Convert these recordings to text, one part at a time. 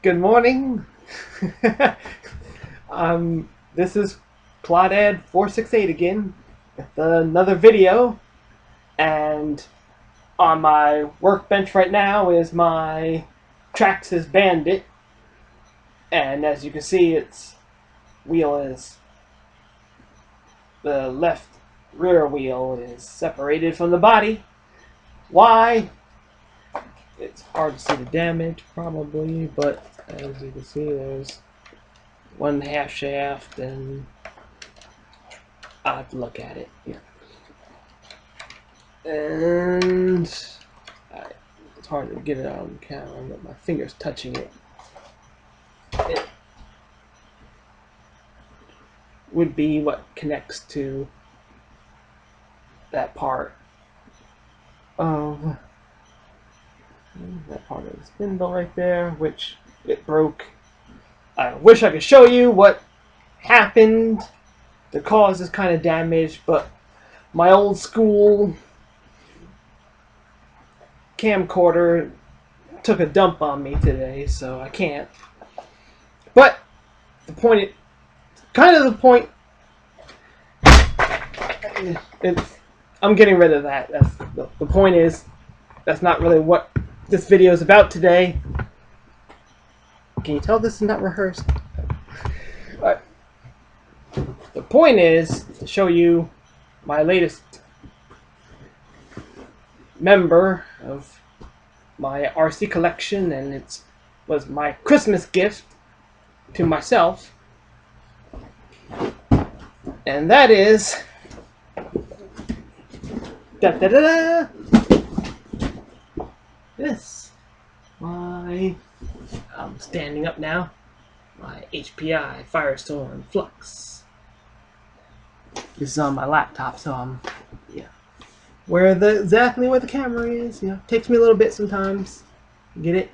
Good morning. This is Claudad468 again with another video, and on my workbench right now is my Traxxas Bandit, and as you can see, its wheel is the left rear wheel is separated from the body. Why? It's hard to see the damage probably, but as you can see, there's one half shaft, and I'll have to look at it. Yeah. And it's hard to get it out on camera, but my finger's touching it. It would be what connects to that part of the spindle right there, which it broke. I wish I could show you what happened to cause this kind of damage, but my old school camcorder took a dump on me today, so I can't. But the point, the point, I'm getting rid of that. That's the point is, that's not really what this video is about today. Can you tell this is not rehearsed? Alright. The point is to show you my latest member of my RC collection, and it was my Christmas gift to myself, and that is this. I'm standing up now. My HPI Firestorm Flux. This is on my laptop, so exactly where the camera is. Takes me a little bit sometimes. Get it?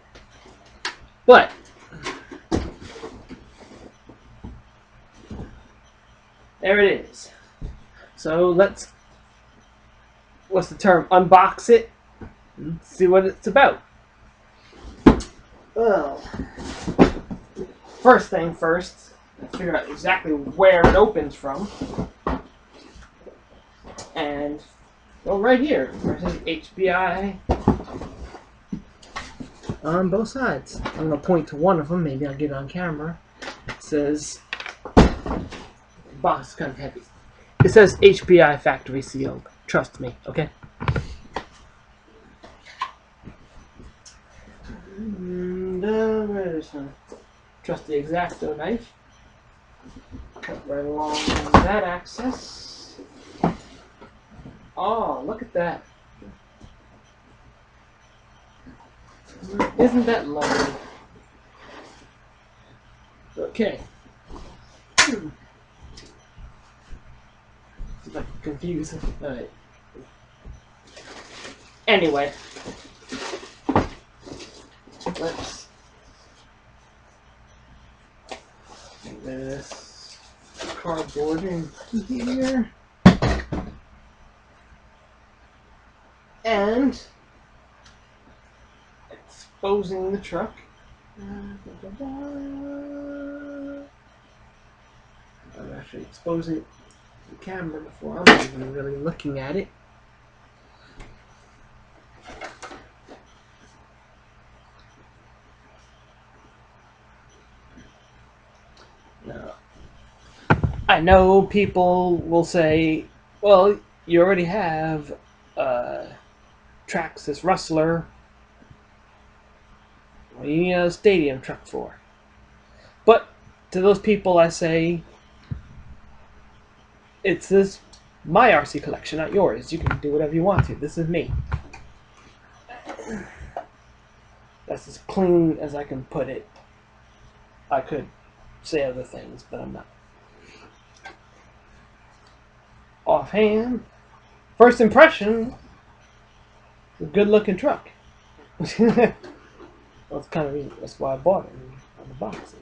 But there it is. So let's, what's the term? Unbox it and see what it's about. Well, first thing first, figure out exactly where it opens from. And go right here. There's HPI on both sides. I'm going to point to one of them. Maybe I'll get it on camera. It says, the box is kind of heavy. It says HPI factory sealed. Trust me, okay? And where's some trusty X-Acto knife? Cut right along that axis. Oh, look at that. Isn't that lovely? Okay. See if I can confuse it. Alright. Anyway. Let's get this cardboard in here. And exposing the truck. I'm actually exposing the camera before I'm even really looking at it. Now, I know people will say, well, you already have Traxxas Rustler. What do you need a stadium truck for? But to those people I say, it's my RC collection, not yours. You can do whatever you want to. This is me. That's as clean as I can put it. I could say other things, but I'm not. Offhand, first impression, a good looking truck. Well, it's kind of, that's why I bought it on the box.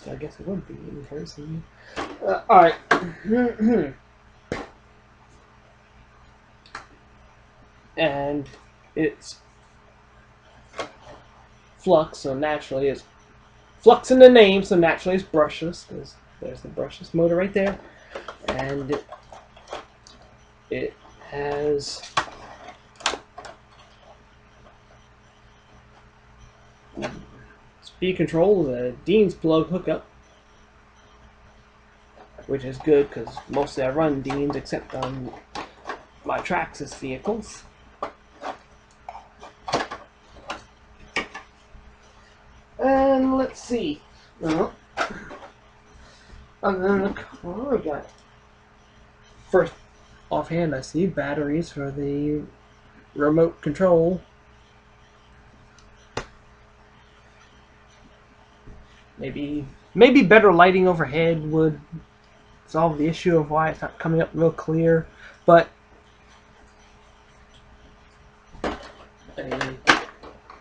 I guess it would be in person. Alright. And it's flux, so naturally it's Flux in the name, so naturally it's brushless. There's the brushless motor right there, and it has speed control, the Dean's plug hookup, which is good because mostly I run Deans except on my Traxxas vehicles. And let's see. Other than the car, we got first offhand I see batteries for the remote control. Maybe better lighting overhead would solve the issue of why it's not coming up real clear, but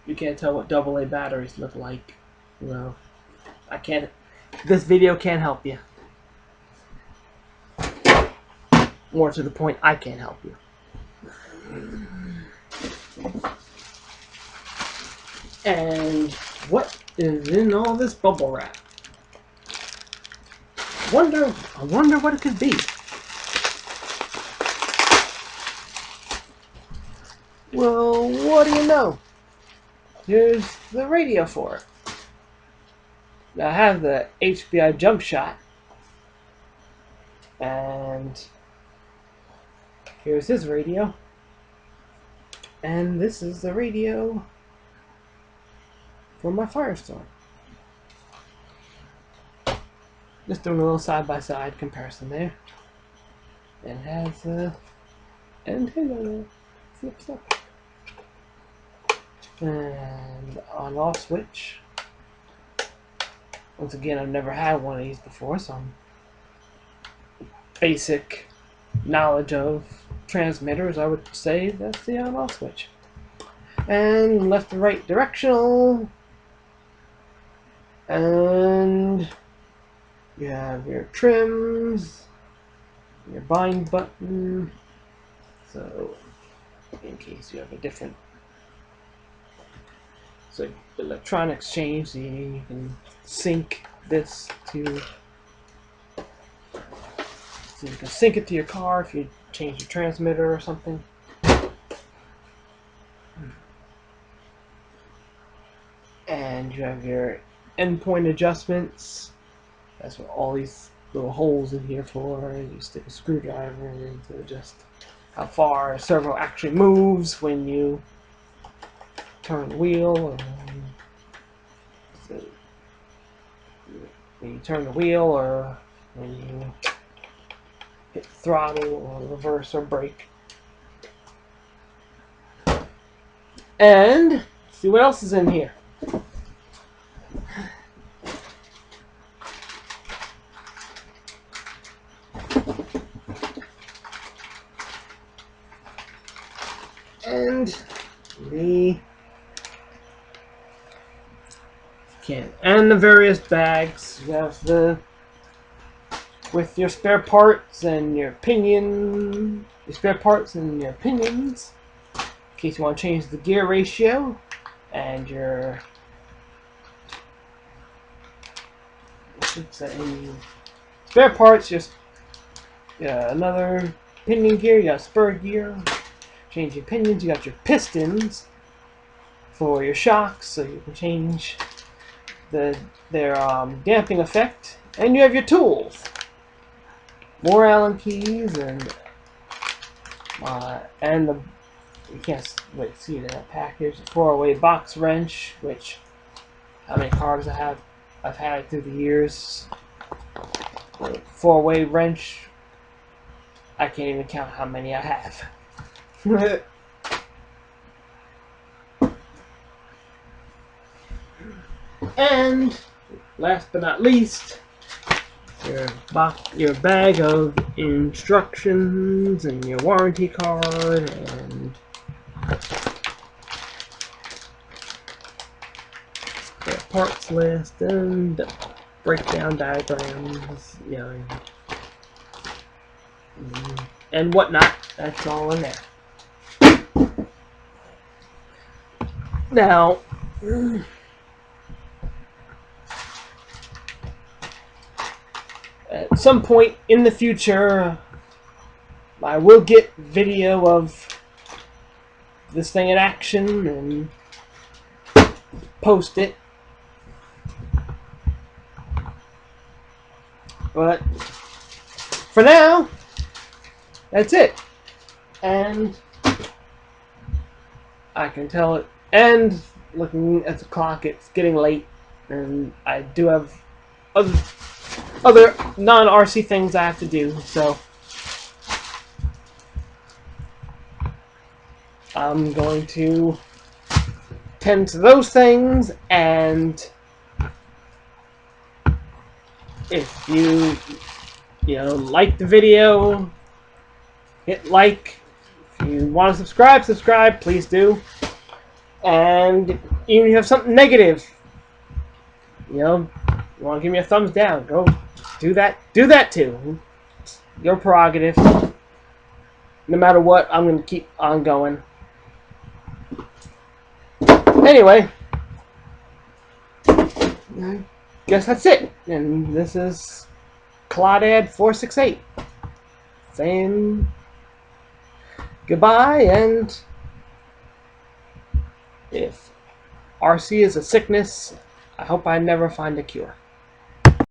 you can't tell what AA batteries look like. Well, I can't. This video can't help you. More to the point, I can't help you. And what is in all this bubble wrap? I wonder what it could be. Well, what do you know? Here's the radio for it. Now, I have the HPI jump shot, and here's his radio, and this is the radio for my Firestorm. Just doing a little side-by-side comparison there. And it has an antenna there. Flips up. And on-off switch. Once again, I've never had one of these before, so I'm basic knowledge of transmitters, I would say that's the on-off switch. And left and right directional. And you have your trims, your bind button, so in case you have a different electronics change, so you can sync this to, so you can sync it to your car if you change your transmitter or something. And you have your endpoint adjustments. That's what all these little holes in here for. You stick a screwdriver in to adjust how far a servo actually moves when you turn the wheel. So when you turn the wheel, or when you hit throttle or reverse or brake. And see what else is in here. And the various bags. You have with your spare parts and your pinions, in case you want to change the gear ratio, and your spare parts. Just another pinion gear. You got spur gear. Change your pinions. You got your pistons for your shocks, so you can change their damping effect. And you have your tools, more Allen keys, and you can't wait to see that package. 4-way box wrench, which how many cars I've had through the years. 4-way wrench, I can't even count how many I have. And last but not least, your bag of instructions and your warranty card and the parts list and breakdown diagrams, and whatnot. That's all in there. Now, some point in the future, I will get video of this thing in action and post it. But for now, that's it. And I can tell it. And looking at the clock, it's getting late, and I do have other non-RC things I have to do. So I'm going to tend to those things. And if you like the video, hit like. If you want to subscribe, please do. And even if you have something negative, you want to give me a thumbs down, go do that. Do that too. It's your prerogative. No matter what, I'm going to keep on going. Anyway, I guess that's it. And this is Claudad468 saying goodbye, and if RC is a sickness, I hope I never find a cure.